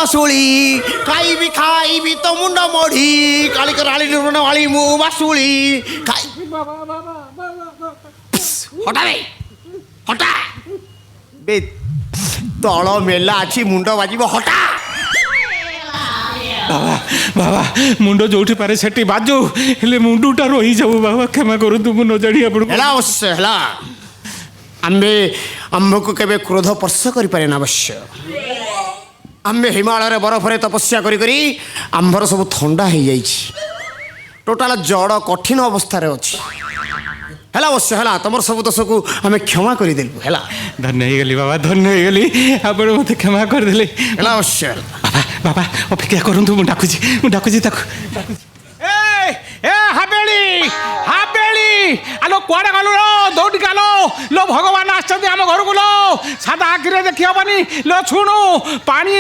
ବାସୁଳି ଖାଇବି ଖାଇବି ତ ମୁଣ୍ଡ ମୋଢି କାଳି କରାଳି ଆଳି ମୁଁ ବାସୁଳି ଖାଇ ହଟା ବେ ହଟା ବେ ତଳ ମେଲା ଅଛି ମୁଣ୍ଡ ବାଜିବ ହଟା ବାବା ବାବା ମୁଣ୍ଡ ଯୋଉଠି ପାରେ ସେଠି ବାଜୁ ହେଲେ ମୁଣ୍ଡଟା ରହିଯାଉ ବାବା କ୍ଷମା କରନ୍ତୁ ମୁଁ ନ ଜାଣି ଆପଣଙ୍କୁ ହେଲା ଅବଶ୍ୟ ହେଲା ଆମ୍ଭେ ଆମ୍ଭକୁ କେବେ କ୍ରୋଧ ସ୍ପର୍ଶ କରିପାରେ ନା ଅବଶ୍ୟ ଆମ୍ଭେ ହିମାଳୟରେ ବରଫରେ ତପସ୍ୟା କରି କରି ଆମ୍ଭର ସବୁ ଥଣ୍ଡା ହେଇଯାଇଛି ଟୋଟାଲ ଜଡ଼ କଠିନ ଅବସ୍ଥାରେ ଅଛି ହେଲା ଅବଶ୍ୟ ହେଲା ତମର ସବୁ ଦୋଷକୁ ଆମେ କ୍ଷମା କରିଦେଲୁ ହେଲା ଧନ୍ୟ ହେଇଗଲି ବାବା ଧନ୍ୟ ହେଇଗଲି ଆପଣ ମୋତେ କ୍ଷମା କରିଦେଲେ ହେଲା ଅବଶ୍ୟ ବାବା ବାବା ଅପେକ୍ଷା କରନ୍ତୁ ମୁଁ ଡାକୁଛି ତାକୁ ଏ ହାବେଳି ହାବେଳି ଆଲୋ କୁଆଡ଼େ ଗଲୁ ଲୋ ଦୌଡ଼ିକି ଆଲୋ ଲୋ ଭଗବାନ ଆସିଛନ୍ତି ଆମ ଘରକୁ ଲୋ ସାଦା ଆଖିରେ ଦେଖି ହବନି ଲୋ ଶୁଣୁ ପାଣି